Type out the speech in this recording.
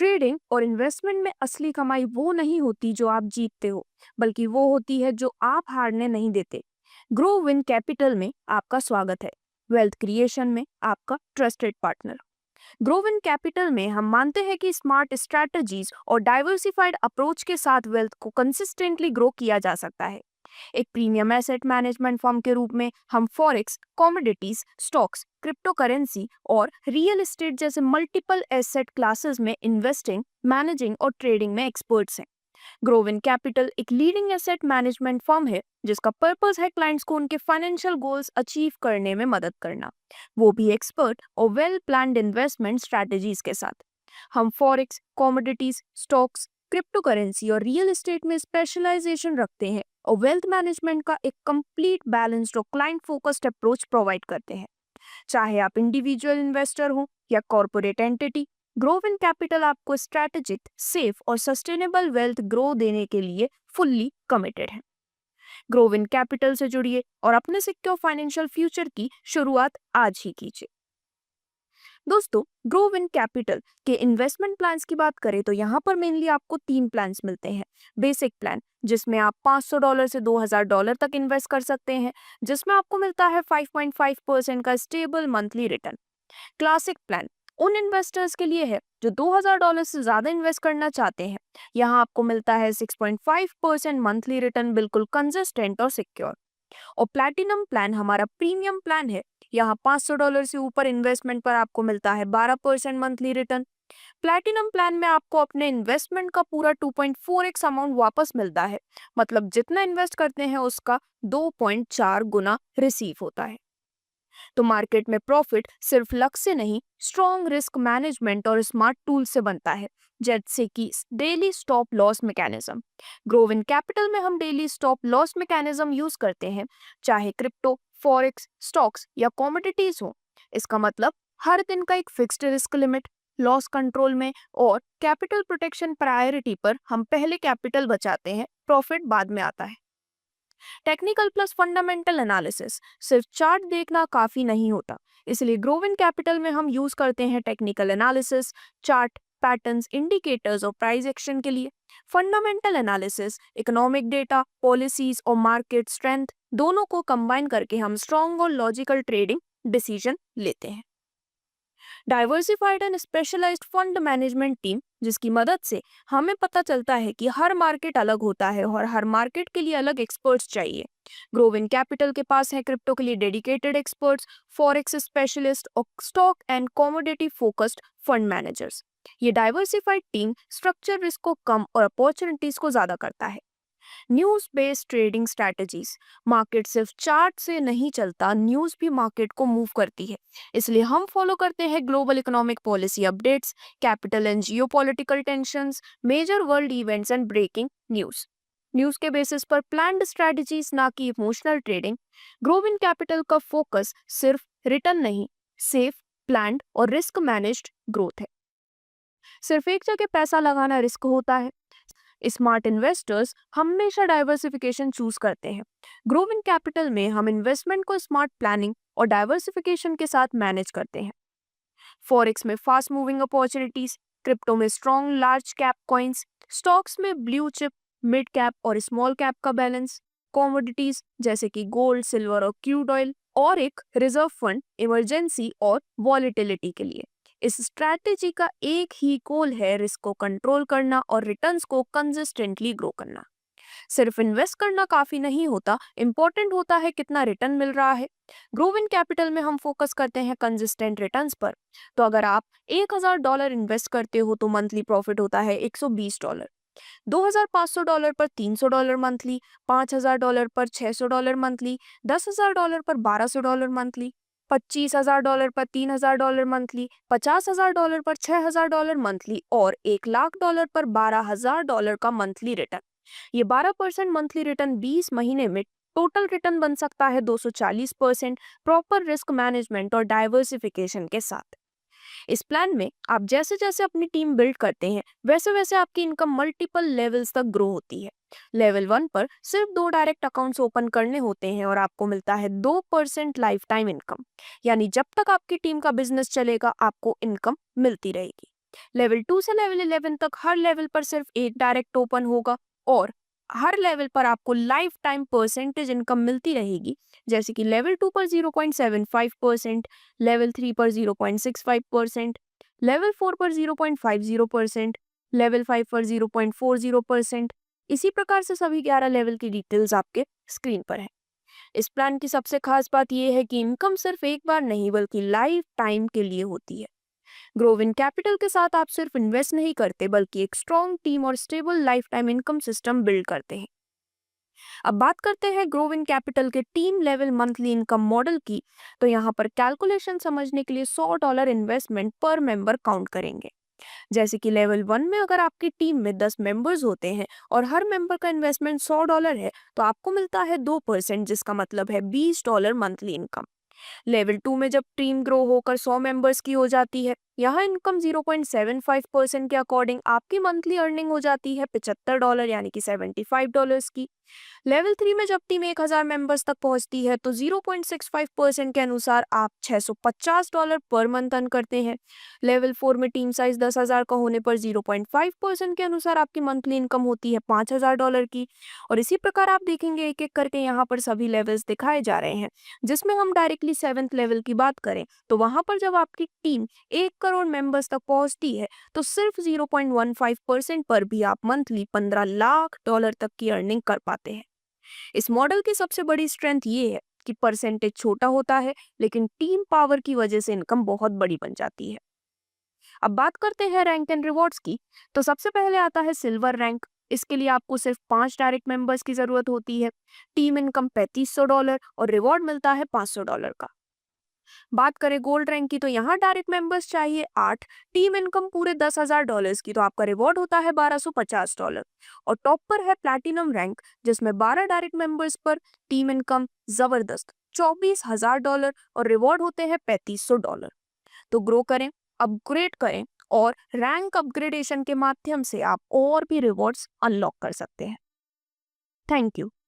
Trading और investment में असली कमाई वो नहीं होती जो आप जीतते हो, बल्कि वो होती है जो आप हारने नहीं देते। ग्रो विन कैपिटल में आपका स्वागत है। वेल्थ क्रिएशन में आपका trusted partner. Grow win capital में हम मानते हैं कि स्मार्ट स्ट्रैटेजीज और डाइवर्सिफाइड अप्रोच के साथ वेल्थ को कंसिस्टेंटली ग्रो किया जा सकता है। एक प्रीमियम एसेट मैनेजमेंट फर्म के रूप में हम forex, commodities, stocks, crypto currency और रियल एस्टेट जैसे मल्टीपल एसेट क्लासेस में इन्वेस्टिंग, मैनेजिंग और ट्रेडिंग में एक्सपर्ट्स हैं। ग्रोविन कैपिटल एक लीडिंग एसेट मैनेजमेंट फर्म है जिसका पर्पस है क्लाइंट्स को उनके फाइनेंशियल गोल्स अचीव करने में मदद करना, वो भी एक्सपर्ट और वेल प्लान्ड इन्वेस्टमेंट स्ट्रैटेजीज के साथ। हम forex, commodities, stocks, crypto currency और रियल एस्टेट में स्पेशलाइजेशन रखते हैं और वेल्थ मैनेजमेंट का एक कंप्लीट बैलेंस्ड और क्लाइंट फोकस्ड अप्रोच प्रोवाइड करते हैं। चाहे आप इंडिविजुअल इन्वेस्टर हो या कॉर्पोरेट एंटिटी, ग्रोविन कैपिटल आपको स्ट्रैटेजिक, सेफ और सस्टेनेबल वेल्थ ग्रो देने के लिए फुल्ली कमिटेड है। ग्रोविन कैपिटल से जुड़िए और अपने सिक्योर फाइनेंशियल फ्यूचर की शुरुआत आज ही कीजिए। दोस्तों, ग्रो विन कैपिटल के इन्वेस्टमेंट प्लान्स की बात करें तो यहाँ पर मेनली आपको 3 प्लान्स मिलते हैं। बेसिक प्लान, जिसमें आप $500 से $2000 तक इन्वेस्ट कर सकते हैं, जिसमें आपको मिलता है 5.5% का stable monthly return. Classic plan उन इन्वेस्टर्स के लिए है जो $2000 से ज्यादा इन्वेस्ट करना चाहते हैं। यहाँ आपको मिलता है 6.5% मंथली रिटर्न, बिल्कुल कंसिस्टेंट और सिक्योर। और प्लैटिनम प्लान हमारा प्रीमियम प्लान है। यहाँ $500 से ऊपर इन्वेस्टमेंट पर आपको मिलता है 12% मंथली रिटर्न। प्लैटिनम प्लान में आपको अपने इन्वेस्टमेंट का पूरा 2.4x अमाउंट वापस मिलता है, मतलब जितना इन्वेस्ट करते हैं उसका 2.4 गुना रिसीव होता है। तो मार्केट में प्रॉफिट सिर्फ लक से नहीं, स्ट्रॉन्ग रिस्क मैनेजमेंट और स्मार्ट टूल से बनता है, जैसे कि daily stop loss mechanism. Growin capital में हम daily stop loss mechanism use करते हैं, चाहे क्रिप्टो, फॉरेक्स, स्टॉक्स या कमोडिटीज हो। इसका मतलब हर दिन का एक fixed risk limit, loss control में और कैपिटल प्रोटेक्शन प्रायोरिटी पर हम पहले कैपिटल बचाते हैं, प्रॉफिट बाद में आता है। टेक्निकल प्लस फंडामेंटल एनालिसिस, सिर्फ चार्ट देखना काफी नहीं होता, इसलिए ग्रोविन कैपिटल में हम यूज करते हैं technical analysis, chart, patterns, indicators और प्राइस एक्शन के लिए। Fundamental analysis economic data, policies और मार्केट स्ट्रेंथ दोनों को कंबाइन करके हम स्ट्रॉन्ग और लॉजिकल ट्रेडिंग डिसीजन लेते हैं। Diversified and specialised fund management team, जिसकी मदद से हमें पता चलता है कि हर मार्केट अलग होता है और हर मार्केट के लिए अलग एक्सपर्ट्स चाहिए। ग्रोविन कैपिटल के पास है क्रिप्टो के लिए डेडिकेटेड एक्सपर्ट्स, फॉरेक्स स्पेशलिस्ट और stock and commodity focused fund managers. ये डाइवर्सिफाइड टीम स्ट्रक्चर रिस्क को कम और अपॉर्चुनिटीज को ज्यादा करता है। News based trading strategies, market सिर्फ चार्ट से नहीं चलता, न्यूज भी मार्केट को मूव करती है। इसलिए हम फॉलो करते हैं global economic policy updates, capital and geopolitical tensions, major world events and breaking news. News के बेसिस पर प्लान्ड स्ट्रैटेजीज, ना कि इमोशनल ट्रेडिंग। ग्रोविन कैपिटल का फोकस सिर्फ रिटर्न नहीं, सेफ, प्लान्ड और रिस्क मैनेज्ड ग्रोथ है। सिर्फ एक जगह पैसा लगाना रिस्क होता है। स्मार्ट इन्वेस्टर्स हमेशा डाइवर्सिफिकेशन चूज करते हैं। ग्रोविन कैपिटल में हम इन्वेस्टमेंट को स्मार्ट प्लानिंग और डाइवर्सिफिकेशन के साथ मैनेज करते हैं। फॉरेक्स में फास्ट मूविंग अपॉर्चुनिटीज, क्रिप्टो में strong large cap coins, stocks में ब्लू चिप, मिड कैप और स्मॉल कैप का बैलेंस, कमोडिटीज जैसे कि गोल्ड, सिल्वर और क्रूड ऑयल, और एक रिजर्व फंड इमरजेंसी और वॉलेटिलिटी के लिए। इस स्ट्रैटेजी का एक ही गोल है, रिस्क को कंट्रोल करना और रिटर्न्स को कंसिस्टेंटली ग्रो करना। सिर्फ इन्वेस्ट करना काफी नहीं होता, इंपॉर्टेंट होता है कितना रिटर्न मिल रहा है। ग्रोविन कैपिटल में हम फोकस करते हैं कंसिस्टेंट रिटर्न्स पर। तो अगर आप $1000 इन्वेस्ट करते हो तो मंथली प्रॉफिट होता है $120, $2500 पर $300 मंथली, $5000 पर $600 मंथली, $10000 पर $1200 मंथली, $25000 पर $3000 मंथली, $50000 पर $6000 मंथली और $1,00,000 पर $12000 का मंथली रिटर्न। ये 12% मंथली रिटर्न 20 महीने में टोटल रिटर्न बन सकता है 240%, प्रॉपर रिस्क मैनेजमेंट और डाइवर्सिफिकेशन के साथ। इस प्लान में आप जैसे जैसे अपनी टीम बिल्ड करते हैं, वैसे वैसे आपकी इनकम मल्टीपल लेवल्स तक ग्रो होती है। लेवल 1 पर सिर्फ 2 डायरेक्ट अकाउंट्स ओपन करने होते हैं और आपको मिलता है 2% लाइफ टाइम इनकम, यानी जब तक आपकी टीम का बिजनेस चलेगा आपको इनकम मिलती रहेगी। लेवल 2 से लेवल 11 तक हर लेवल पर सिर्फ एक डायरेक्ट ओपन होगा और हर लेवल पर आपको लाइफ टाइम परसेंटेज इनकम मिलती रहेगी, जैसे कि लेवल 2 पर 0.75%, लेवल 3 पर 0.65%, लेवल 4 पर 0.50%, लेवल 5 पर 0.40%। इसी प्रकार से सभी 11 लेवल की डिटेल्स आपके स्क्रीन पर है। इस प्लान की सबसे खास बात यह है कि इनकम सिर्फ एक बार नहीं बल्कि लाइफ टाइम के लिए होती है। ग्रोविन कैपिटल के साथ आप सिर्फ इन्वेस्ट नहीं करते बल्कि एक स्ट्रॉन्ग टीम और stable life time income system build करते हैं। अब बात करते हैं ग्रोविन कैपिटल के team level monthly income model की। तो यहाँ पर कैलकुलेशन समझने के लिए $100 इन्वेस्टमेंट पर मेंबर काउंट करेंगे। जैसे कि लेवल 1 में अगर आपकी टीम में 10 मेंबर्स होते हैं और हर मेंबर का इन्वेस्टमेंट $100 है, तो आपको मिलता है 2%, जिसका मतलब है $20 मंथली इनकम। लेवल 2 में जब टीम ग्रो होकर 100 मेंबर्स की हो जाती है, यहाँ इनकम 0.75% के अकॉर्डिंग आपकी मंथली अर्निंग हो जाती है $75 यानी कि $75 की। लेवल 3 में जब टीम 1000 मेंबर्स तक पहुंचती है तो 0.65% के अनुसार आप $650 पर मंथ अर्न करते हैं। लेवल 4 में टीम साइज 10,000 का होने पर 0.5% के अनुसार आपकी मंथली इनकम होती है $5,000 की। और इसी प्रकार आप देखेंगे एक एक करके यहाँ पर सभी लेवल्स दिखाए जा रहे हैं। जिसमें हम डायरेक्टली 7th लेवल की बात करें तो वहां पर जब आपकी टीम 1 करोड़ मेंबर्स तक पहुंचती है तो सिर्फ 0.15% पर भी आप मंथली $15 लाख तक की अर्निंग कर पाते हैं। इस मॉडल की सबसे बड़ी स्ट्रेंथ ये है कि परसेंटेज छोटा होता है लेकिन टीम पावर की वजह से इनकम बहुत बड़ी बन जाती है। अब बात करते हैं रैंक एंड रिवॉर्ड्स की। तो सबसे पहले आता है सिल्वर रैंक। इसके लिए आपको सिर्फ 5 डायरेक्ट मेंबर्स की जरूरत होती है। टीम इनकम $3500 और रिवॉर्ड मिलता है $500 का। बात करें गोल्ड रैंक की तो यहाँ डायरेक्ट मेंबर्स चाहिए 8, टीम इनकम पूरे $10,000 की, तो आपका रिवॉर्ड होता है $1250। और टॉप पर है प्लैटिनम रैंक, जिसमें 12 डायरेक्ट मेंबर्स पर टीम इनकम जबरदस्त $24,000 और रिवॉर्ड होते हैं $3500। तो ग्रो करें, अपग्रेड करें और रैंक अपग्रेडेशन के माध्यम से आप और भी रिवॉर्ड्स अनलॉक कर सकते हैं। Thank you.